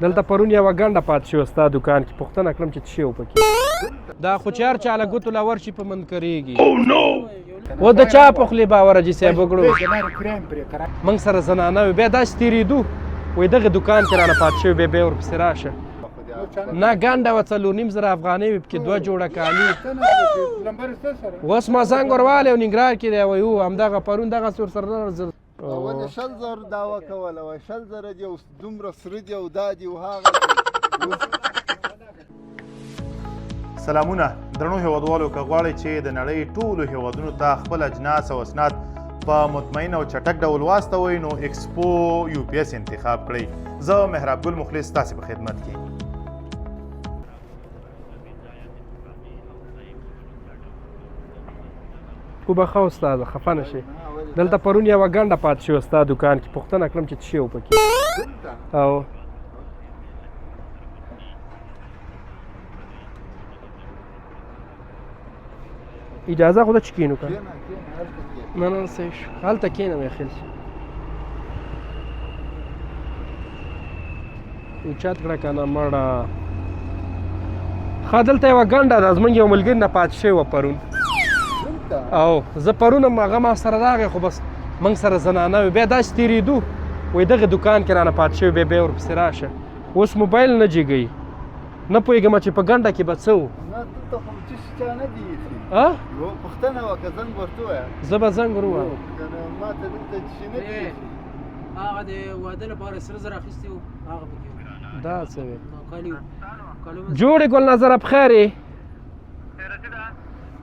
دلته پرون یوه ګنډه پاتې شوه ستا دوکان کې پوښتنه کړم چې څه شی و پکې دا خو چې هر چا له ګوتو له ورشي په منکرېږي و د چا په خولې باور حاجي صاحب وکړو موږ سره زنانه وي بیا داسې تېرېدو وایي دغه دوکان کې رانه پاتې شوي بیا ورپسې راشه نه ګنډه وه 4.5 افغانۍ وي پکې 2 جوړه کالي اوس ما زنګ وروالی او ننګرهار کې دی وایي هو همدغه پرون دغسې ورسره ولې 100,000 دعوه کوله وایي 100,000 دي او دومره سره دي او دا دي او هغه سلامونه درنو هیوادوالو که غواړئ چې د نړۍ ټولو هیوادونو ته خپل اجناس او اسناد په مطمئن او چټک ډول واستوئ نو ایکسپو UPS انتخاب کړئ زه مهراب ګل مخلص ستاسې په خدمت کې خو به ښه استاده خفه نه شئ دلته پرون یوه ګنډه پاتې شوه ستا دوکان کې پوښتنه کړم چې څه شی و پکې او اجازه خو ده چې کښېنو که نه نه صحیح شو هلته کښېنم یې خیل اوچت کړه که نه مړه ښه دلته یوه ګنډه ده زموږ یو ملګري نه پاتې شوې وه پرون او زه پرون هم هغه ما سره راغی خو بس موږ سره زنانه وي بیا داسې تېرېدو وایي دغه دوکان کې رانه پاتې شوي بیا ورپسې راشه اوس موبایل نه جګوي نه پوهېږم چې په ګنډه کې به څه و نه دلته خو څه چا نه دي ایښي یوه پوښتنه وکړه زنګ ورته ووایه زه به زنګ ور ووایم ما ته دلته څه نه دي ایښي هغه د واده لپاره سره زر اخیستي وو هغه پکې دا څه وی کالي وو جوړې ګل نظره بخیر یې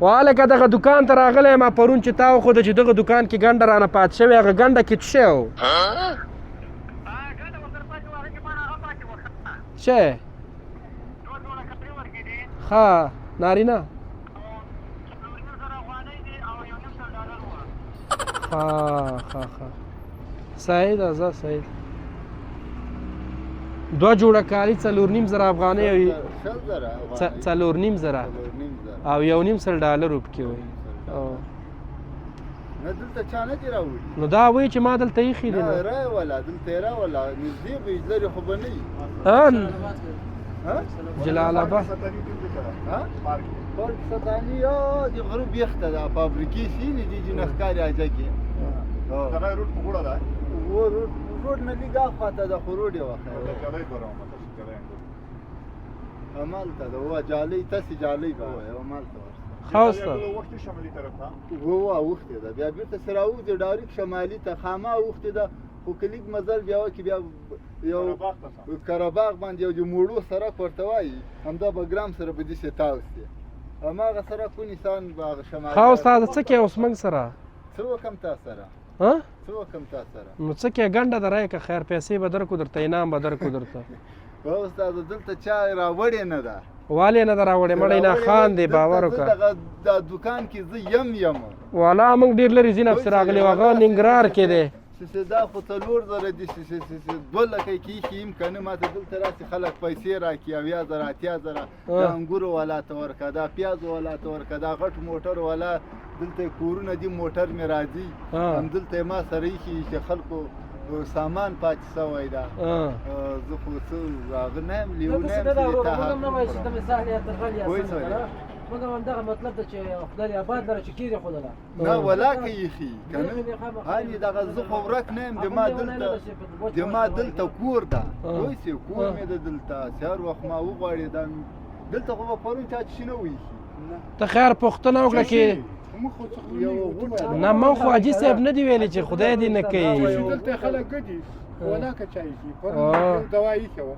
وهلکه دغه دوکان ته راغلی ما پرون چې تا وښوده چې دغه دوکان کې ګنډه رانه پاتې شوې هغه ګنډه کې څه شی و څه ښه نارینه ښه صحیح ده زه صحیح 2 جوړه کالي 4.5 افغانۍ او 4.5 او $1.5 پکې وایي نه دلته چا نه دي راوړي نو دا وایي چې ما دلته ایښي دي نه راوله دلته یې راوله نږدې به لرې خو به نه وي جلال آباد پارک ستاني یا د غروب یخته ده فابریکې سینې دي چې نه ښکاري عجه کې دغه روډ په غوړه ده روډ نه لږ اخواته ده خو روډ یې وښه همالته ده وه جالۍ تاسې جالۍ به وایه همالته ښه استاد وه اوښتې ده بیا بېرته سره راوځي ډایرکټ شمالي ته خامه اوښتې ده خو که لږ مزل بیا وکړي بیا یو کرهباغ باندې یو د موړو سړک ورته وایي همدا بګرام سره به داسې تاوستې هماغه سړک ونیسان به هغه شمالي ښه استاده څه کوې اوس موږ سره څه وکړم تا سره څه وکړم تا سره نو څه کوې ګنډه ده رایې که خیر پیسې به درکړو درته انعام به درکړو درته استاده دلته چا راوړې نه ده والې نه ده راوړې مړی نه خان دی باور وکړه دا دوکان کې زه یم والا موږ ډېر لرې ځینې پسې راغلي وو هغه ننګرهار کې دی دا خو 4,000 دي 2 لکه کې ایښي یم که نه ما ته دلته راسي خلک پیسې راکړي 80,000 80,000 د انګورو والا ته ورکړه دا پیازو والا ته ورکړه دا غټ موټر والا دلته کورونه دي موټر مې راځي همدلته ما سره ایښي چې خلکو سامان پاتې سوی ده زه خو څه هغه نه یم لیونه موږ هم دغه مطلب ده چې خدای آباد لره چې کېږي خودله نه ولاکه ایښي که نه هانې دغه زه خو ورک نه یم د ما دلته کور ده پوه شې کور مې ده دلته چې هر وخت ما وغواړې دا دلته خو به پرون چا چې نه و ایښي ته خیر پوښتنه وکړه چې نه من خو حاجي صاحب نه دی ویلي چې خدای دې نه کوي دلته خلک ګډي ولاکه چا ایښي دوا ایښې وه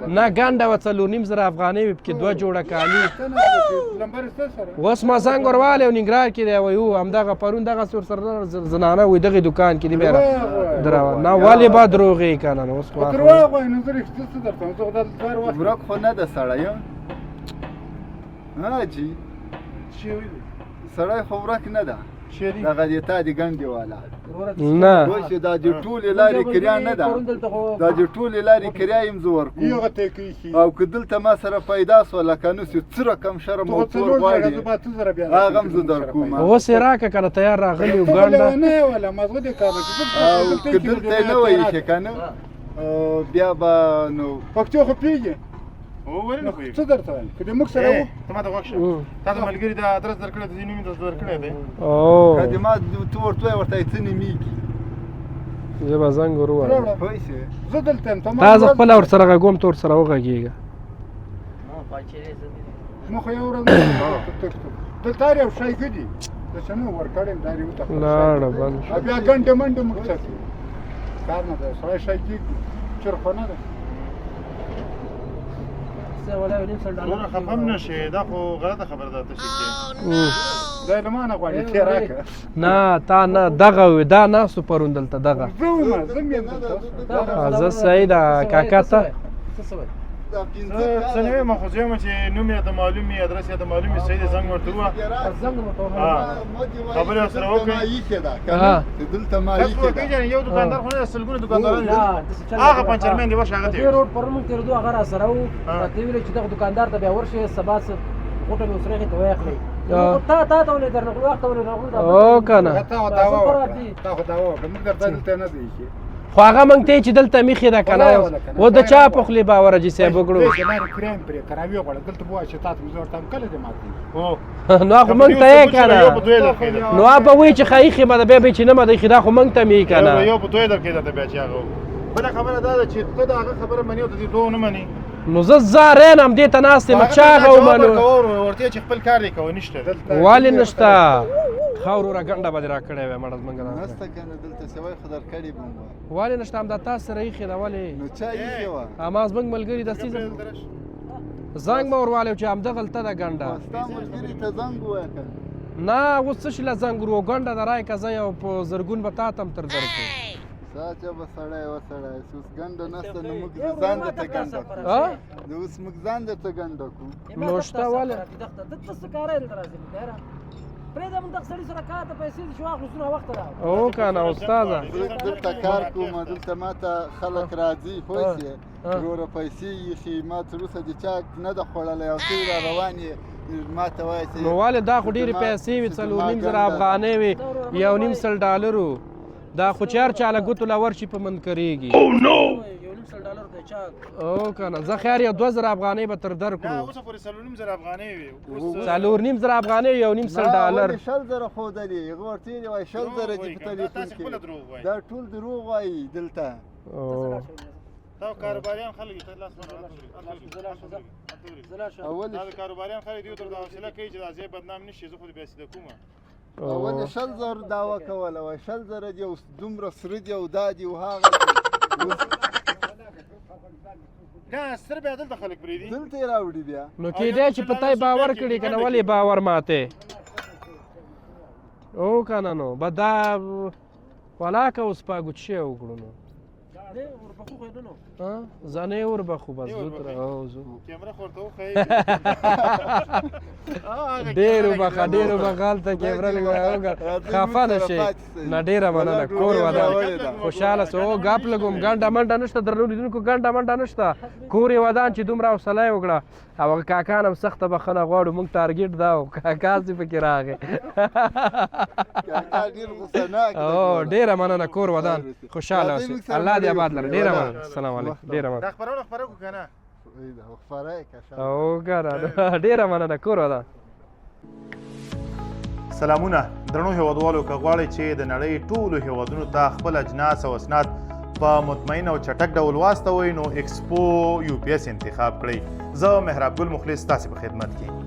نه ګنډه وه 4.5 افغانۍ وي پکې 2 جوړه کالي اوس ما زنګ وروالی او ننګرهار کې دی وایي هو همدغه پرون دغسې ورسره زنانه وایي دغې دوکان کې دي بیا نه ولې به دروغ یې که نه اوس دروغ وایي نو زه رښتیا څه درته ورک خو نه ده سړی جي سړی خو ورک نه ده دغه د تا د ګنډې والا نه اوس دا د ټولې لارې کریا نه ده دا د ټولې لارې کریا یم زه ورکوم او که دلته ما سره پیدا سوله که نه سي څه رقم شرم او کور غواړي هغه هم زه درکوم اوس یې راکړه که نه تیار راغلي و ګنډه او که دلته یې نه وایي که نه بیا به نو پښتو خو پیږي او ولې نه پوهېږې څه درته وایم که دې موږ سره وو ته ما ته غوږ شه تا د ملګري د ادرس درکړی دی نوم یې درکړی دی او که دې ما ته ورته وایې ورته یې څه نومېږي زه به زنګ ور ووهم راوړه پوه شوې زه دلته یم ته ما تا زه خپله ورسره غږوم ته ورسره وغږېږه موږ خو یو ورځ تښتو دلته هر یو شی ګدي د څه نه ورکړی یم دا دې وتښتو لاړه بند شو. بیا ګنډې منډې موږ څه کوو کار نه دی سړی شی کېږدي چور خو نه ده دومره خفه هم نه شې دا خو غلطه خبره ده ته شي دا یې له ما نه غواړي ته راکړه نه تا نه دغه وې دا ناستو پرون دلته دغه زه وم زه مې یم دلته زه صحیح ده کاکا ته دا څه نه وایم خو زه یم چې نوم یې ته معلوم وي ادرس یې ته معلوم وي صحیح دی زنګ ورته ووهه خبرې ورسره وکړئ ایښې ده که نه چې دلته ما تاسو ایښې ده پېژنئ یو دوکاندار خو نه دی سلګونه دوکانداران دي هغه پنچرمین دی ورشه هغه ته دې روډ پر موږ تېرېدو هغه راسره وو راته یې ویل چې دغه دوکاندار ته بیا ورشئ سبا څه غوټه مې ورسره ایښې ته ویې اخلئ تا ته ولې درنغلو وخت ته ولې درنغلو او که نه تا خو دعوا وکړه تا خو دعوا وکړه موږ درته دلته نه دی ایښي خو هغه موږ ته یې چې دلته میخې ده که نه و د چا په خولې باوره جي صاحب وکړو لارې کریم پرې کراوي غواړه دلته به وایي چې تا ته مې زه ورته وایم کله دې ماتېږي نو خو موږ ته یې که یو په نه دوی درکېده نو هغه به وایي چې ښه ایښې به ده بیا به یې چې نه به ده ایښې دا خو موږ ته مې یې که نه یو په دوی درکېده ته بیا چې هغه بله خبره دا ده چې ته د هغه خبره منې او د دې دوه ونه منې نو زه زارین هم دې ته ناست یم چا هغه ومنو ورته چې خپل کار دې کوه نشته ولې نشته ښه وروره ګنډه به دې را کړې وې مړه زمونږ دا نسته که نه دلته سوی خو درکړې به مو ولې نشته همدا تا سره ایښې ده ولې نو چا ایښې وه اما زمونږ ملګري دستي زنګ مې ور والی چې همدغلته ده ګنډه ستا ملګري ته زنګ ووایه که نه اوس څه شي له زنګ ورو ګنډه ده رایې که زه یو په زرګون به تا ته هم تر درکړو ساچه به سړی وسړی اوس ګنډه نسته نو موږ ځان درته ګنډه کړو نو اوس موږ ځان درته ګنډه کړو نو شته ولې دلته څه کاری دلته راځي یاره پرېږده موږ دغه سړي سره کار ته پیسې دي چې واخلو څونه وخت راغلو او که نه استاده دلته کار کوم دلته ما ته خلک راځي پوه شوې وروره پیسې ایښي ما تر اوسه د چا نه ده خوړلی او ته را روان یې ما ته وایې چې نو ولې دا خو ډېرې پیسې وي 4.5 افغانۍ وي 1.5 ډالرو دا خو چې هر چا له ګوتو له ورشي په منکرېږي $1.5 دی چا او که نه زه خیر یو 2000 افغانۍ به تر در کړو اوسه پورې 4.5 افغانۍ وي 4.5 افغانۍ 1.5 ډالر 1000 ښودلي هغه ورته ویلي وایي 1000 دي په تلیفون کې دا ټول دروغ وایي دلته دا کاروباریان خلک دي لاس اول دا کاروباریان خلک دي تر دا حوصله کوي چې دا ځای بدنام نشي زه خو دې بیا سیده کومه اول 1000 دعوه کوله وای 1000 دی اوس دومره سره دی او دا دی او هغه نه سر بیا دلته خلک پرېږدي دلته یې راوړي بیا نو کېدای چې په تای باور کړي که نه ولې باور ماتې او که نه نو به دا ولاکه اوس پاګوت شی وکړو نو وربخو خو یې نه نو زنې وربخو بس زو کیمره خو ورته وښیي ډېر وبخه ډېر وبخه هلته کیمره خفه نه شي نه ډېره مننه کور ودان خوشحاله سو او ګپ لګوم ګنډه منډه نشته درنو لیدونکو ګنډه منډه نشته کور یې ودان چې دومره حوصله یې وکړه او هغه کاکان هم سخته بخښنه غواړو موږ ټارګېټ دا و کاکا سې پکې راغی او ډېره مننه کور ودان خوشحاله اوسئ الله دې آباد لره ډېره مننه السلام علیکم ډېره مننه دا خپرونه خپره کړو که نه او که نه ډېره مننه کور ودان سلامونه درنو هیوادوالو که غواړئ چې د نړۍ ټولو هیوادونو ته خپل اجناس او اسناد په مطمئن او چټک ډول واستوئ نو ایکسپو UPS انتخاب کړئ زه محراب ګل مخلص تاسې په خدمت کې